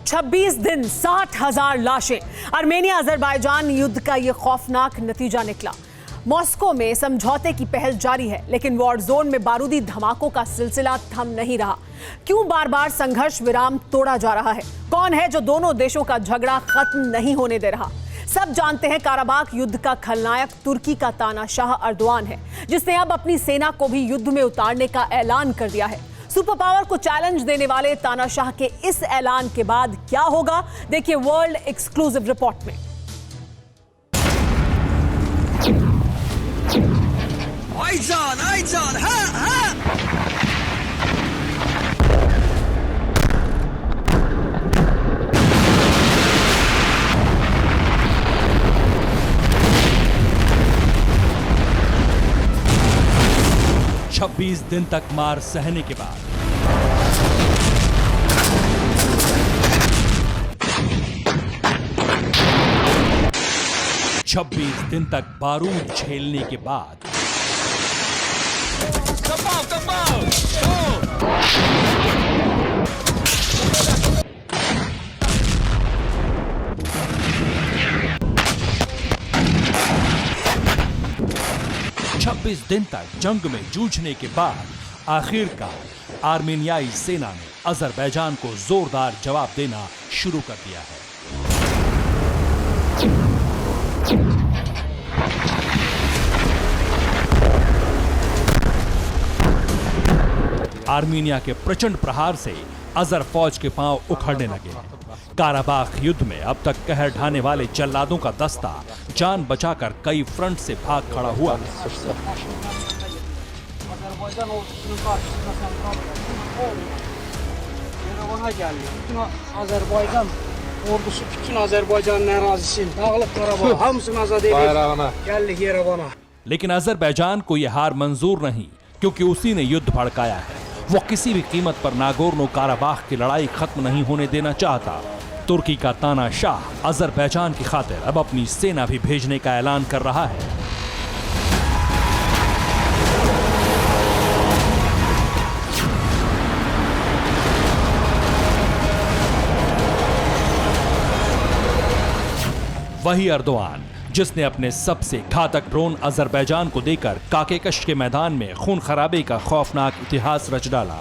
26 दिन 60,000 लाशें। Armenia Azerbaijan युद्ध का यह खौफनाक नतीजा निकला। मॉस्को में समझौते की पहल जारी है, लेकिन वॉर जोन में बारूदी धमाकों का सिलसिला थम नहीं रहा। क्यों बार बार संघर्ष विराम तोड़ा जा रहा है? कौन है जो दोनों देशों का झगड़ा खत्म नहीं होने दे रहा? सब जानते हैं काराबाख युद्ध का खलनायक तुर्की का तानाशाह अर्दोआन है, जिसने अब अपनी सेना को भी युद्ध में उतारने का ऐलान कर दिया है। सुपर पावर को चैलेंज देने वाले तानाशाह के इस ऐलान के बाद क्या होगा, देखिए वर्ल्ड एक्सक्लूसिव रिपोर्ट में। आइजान, हाँ, हाँ। छब्बीस दिन तक मार सहने के बाद 26 दिन तक बारूद झेलने के बाद 26 दिन तक जंग में जूझने के बाद आखिरकार आर्मेनियाई सेना ने अजरबैजान को जोरदार जवाब देना शुरू कर दिया है। आर्मेनिया के प्रचंड प्रहार से अजर फौज के पांव उखड़ने लगे हैं। काराबाख युद्ध में अब तक कहर ढाने वाले जल्लादों का दस्ता जान बचाकर कई फ्रंट से भाग खड़ा हुआ है। लेकिन अजरबैजान को यह हार मंजूर नहीं, क्योंकि उसी ने युद्ध भड़काया है। वो किसी भी कीमत पर नागोर्नो काराबाख की लड़ाई खत्म नहीं होने देना चाहता। तुर्की का तानाशाह अजरबैजान की खातिर अब अपनी सेना भी भेजने का ऐलान कर रहा है। वही अर्दोआन जिसने अपने सबसे घातक ड्रोन अजरबैजान को देकर काकेकश के मैदान में खून खराबे का खौफनाक इतिहास रच डाला।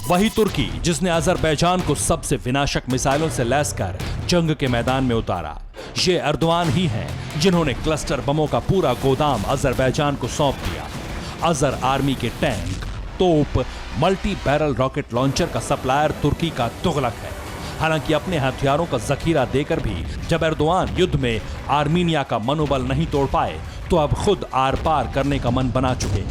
वही तुर्की जिसने अजरबैजान को सबसे विनाशक मिसाइलों से लैस कर जंग के मैदान में उतारा। ये अर्दोआन ही हैं जिन्होंने क्लस्टर बमों का पूरा गोदाम अजरबैजान को सौंप दिया। अजर आर्मी के टैंक, तोप, मल्टी बैरल रॉकेट लॉन्चर का सप्लायर तुर्की का तुगलक है। हालांकि अपने हथियारों का जखीरा देकर भी जब अर्दोआन युद्ध में आर्मीनिया का मनोबल नहीं तोड़ पाए, तो अब खुद आर पार करने का मन बना चुके।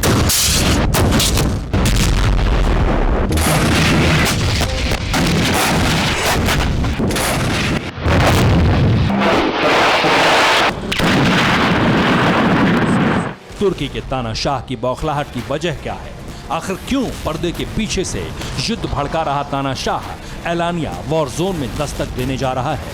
तुर्की के तानाशाह की बौखलाहट की वजह क्या है? आखिर क्यों पर्दे के पीछे से युद्ध भड़का रहा तानाशाह एलानिया वॉर जोन में दस्तक देने जा रहा है?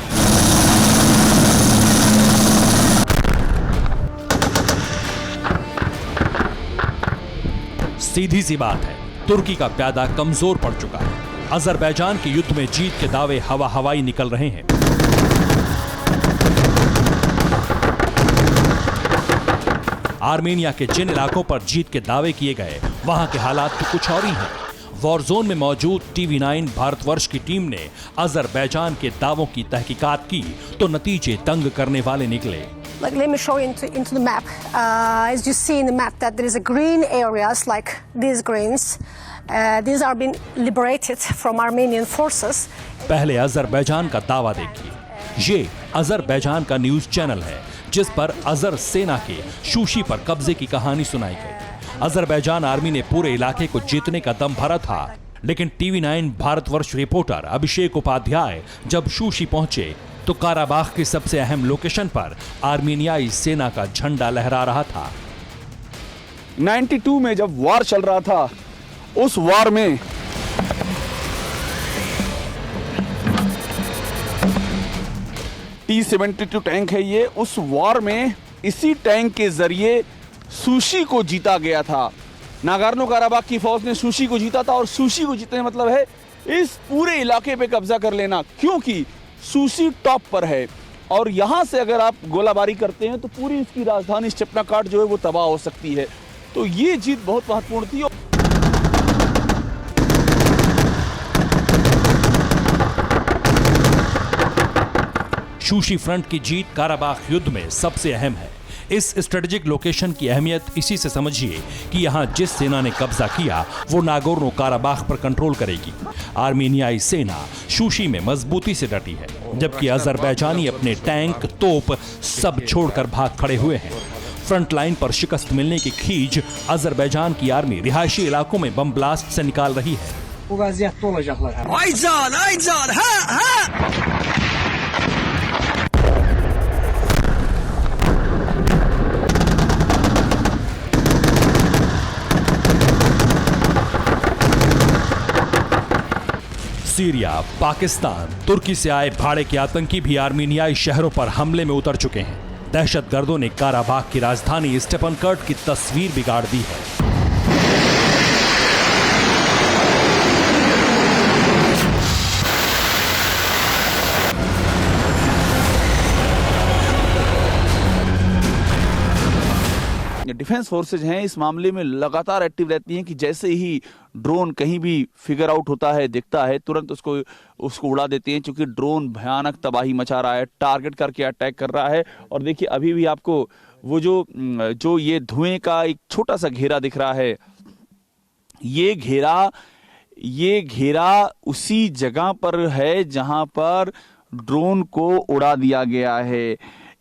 सीधी सी बात है, तुर्की का प्यादा कमजोर पड़ चुका है। अजरबैजान के युद्ध में जीत के दावे हवा हवाई निकल रहे हैं। आर्मेनिया के जिन इलाकों पर जीत के दावे किए गए, वहां के हालात तो कुछ और ही हैं। वॉर जोन में मौजूद TV9 भारतवर्ष की टीम ने अजरबैजान के दावों की तहकीकात की, तो नतीजे तंग करने वाले निकले। Like, let me show you into the map. As you see in the map that there is a green areas like these greens. These are being liberated from Armenian forces. पहले अजरबैजान का दावा देखिए। ये Azerbaijan का news channel है, जिस पर अजर सेना के शूशी पर कब्जे की कहानी सुनाई गई। अजरबैजान आर्मी ने पूरे इलाके को जीतने का दम भरा था, लेकिन TV9 भारतवर्ष रिपोर्टर अभिषेक उपाध्याय जब शूशी पहुंचे, तो काराबाख की सबसे अहम लोकेशन पर आर्मेनियाई सेना का झंडा लहरा रहा था। 92 में जब वार चल रहा था, उस वार में T-72 टैंक है ये। उस वार में इसी टैंक के जरिए सूशी को जीता गया था। नागोर्नो काराबाख की फौज ने सूशी को जीता था और सूशी को जीतने मतलब है इस पूरे इलाके पे कब्जा कर लेना, क्योंकि सूशी टॉप पर है और यहां से अगर आप गोलाबारी करते हैं तो पूरी इसकी राजधानी स्टेपनाकार्ट जो है वो तबाह हो सकती है। तो ये जीत बहुत महत्वपूर्ण थी। शूशी फ्रंट की जीत काराबाख युद्ध में सबसे अहम है। इस स्ट्रेटेजिक लोकेशन की अहमियत इसी से समझिए कि यहां जिस सेना ने कब्जा किया वो नागोर्नो काराबाख पर कंट्रोल करेगी। आर्मीनियाई सेना शूशी में मजबूती से डटी है, जबकि अजरबैजानी अपने टैंक, तोप सब छोड़कर भाग खड़े हुए हैं। फ्रंट लाइन पर शिकस्त मिलने की खीज अजरबैजान की आर्मी रिहायशी इलाकों में बम ब्लास्ट से निकाल रही है। सीरिया, पाकिस्तान, तुर्की से आए भाड़े के आतंकी भी आर्मीनियाई शहरों पर हमले में उतर चुके हैं। दहशतगर्दों ने काराबाख की राजधानी स्टेपनकर्ट की तस्वीर बिगाड़ दी है। डिफेंस फोर्सेज हैं इस मामले में लगातार एक्टिव रहती हैं कि जैसे ही ड्रोन कहीं भी फिगर आउट होता है, दिखता है, तुरंत उसको उड़ा देते हैं, क्योंकि ड्रोन भयानक तबाही मचा रहा है, टारगेट करके अटैक कर रहा है। और देखिए अभी भी आपको वो जो ये धुएं का एक छोटा सा घेरा दिख रहा है, ये घेरा उसी जगह पर है जहां पर ड्रोन को उड़ा दिया गया है।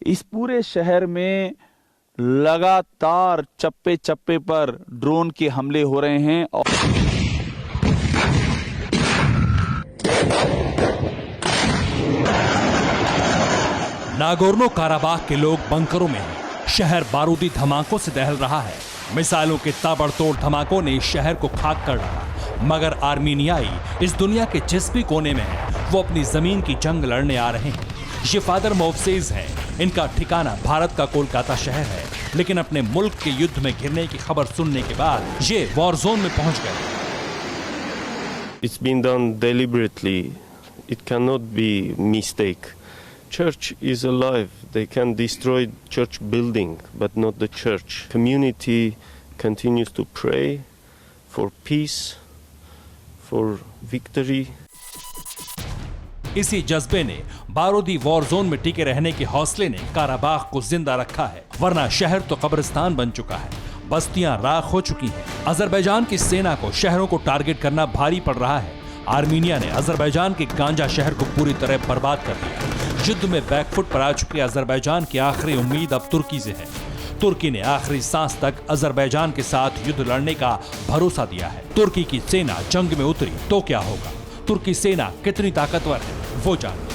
इस पूरे शहर में लगातार चप्पे चप्पे पर ड्रोन के हमले हो रहे हैं और नागोर्नो काराबाख के लोग बंकरों में हैं। शहर बारूदी धमाकों से दहल रहा है। मिसाइलों के ताबड़तोड़ धमाकों ने शहर को खाक कर डाला। मगर आर्मीनियाई इस दुनिया के जिस भी कोने में है वो अपनी जमीन की जंग लड़ने आ रहे हैं। ये फादर मोफसेज हैं। इनका ठिकाना भारत का कोलकाता शहर है, लेकिन अपने मुल्क के युद्ध में घिरने की खबर सुनने के बाद ये वॉर जोन में पहुंच गए। It's been done deliberately. It cannot be mistake. Church is alive. They can destroy church building, but not the church. Community continues to pray for peace, for victory. इसी जज्बे ने बारूदी वॉर जोन में टिके रहने के हौसले ने काराबाख को जिंदा रखा है, वरना शहर तो कब्रिस्तान बन चुका है। बस्तियां राख हो चुकी हैं। अजरबैजान की सेना को शहरों को टारगेट करना भारी पड़ रहा है। आर्मीनिया ने अजरबैजान के गांजा शहर को पूरी तरह बर्बाद कर दिया। युद्ध में बैकफुट पर आ चुके अजरबैजान की आखिरी उम्मीद अब तुर्की से है। तुर्की ने आखिरी सांस तक अजरबैजान के साथ युद्ध लड़ने का भरोसा दिया है। तुर्की की सेना जंग में उतरी तो क्या होगा? तुर्की सेना कितनी ताकतवर है वो जानिए।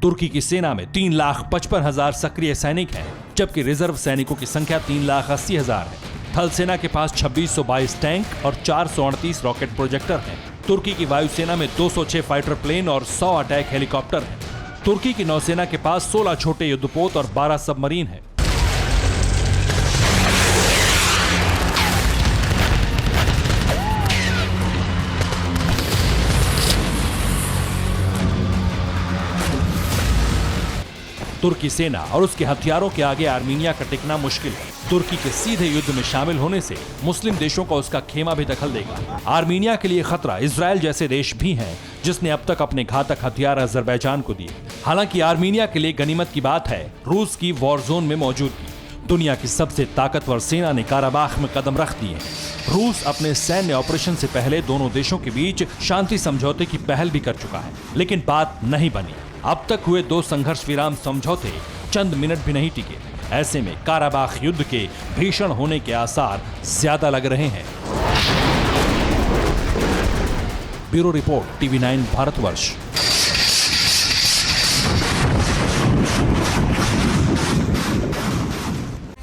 तुर्की की सेना में 3,55,000 सक्रिय सैनिक हैं, जबकि रिजर्व सैनिकों की संख्या 3,80,000 है। थल सेना के पास 2622 टैंक और 438 रॉकेट प्रोजेक्टर हैं। तुर्की की वायुसेना में 206 फाइटर प्लेन और 100 अटैक हेलीकॉप्टर हैं। तुर्की की नौसेना के पास 16 छोटे युद्धपोत और 12 सबमरीन हैं। तुर्की सेना और उसके हथियारों के आगे आर्मीनिया का टिकना मुश्किल है। तुर्की के सीधे युद्ध में शामिल होने से मुस्लिम देशों का उसका खेमा भी दखल देगा। आर्मीनिया के लिए खतरा इजराइल जैसे देश भी हैं, जिसने अब तक अपने घातक हथियार अजरबैजान को दिए। हालांकि आर्मीनिया के लिए गनीमत की बात है रूस की वॉर जोन में मौजूदगी। दुनिया की सबसे ताकतवर सेना ने काराबाख में कदम रख दिए हैं। रूस अपने सैन्य ऑपरेशन से पहले दोनों देशों के बीच शांति समझौते की पहल भी कर चुका है, लेकिन बात नहीं बनी। अब तक हुए 2 संघर्ष विराम समझौते चंद मिनट भी नहीं टिके। ऐसे में काराबाख युद्ध के भीषण होने के आसार ज्यादा लग रहे हैं। Bureau report, TV9 Bharatvarsh.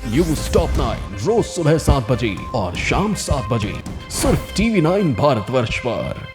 News top 9 रोज सुबह 7 बजे और शाम 7 बजे सिर्फ TV9 भारतवर्ष पर।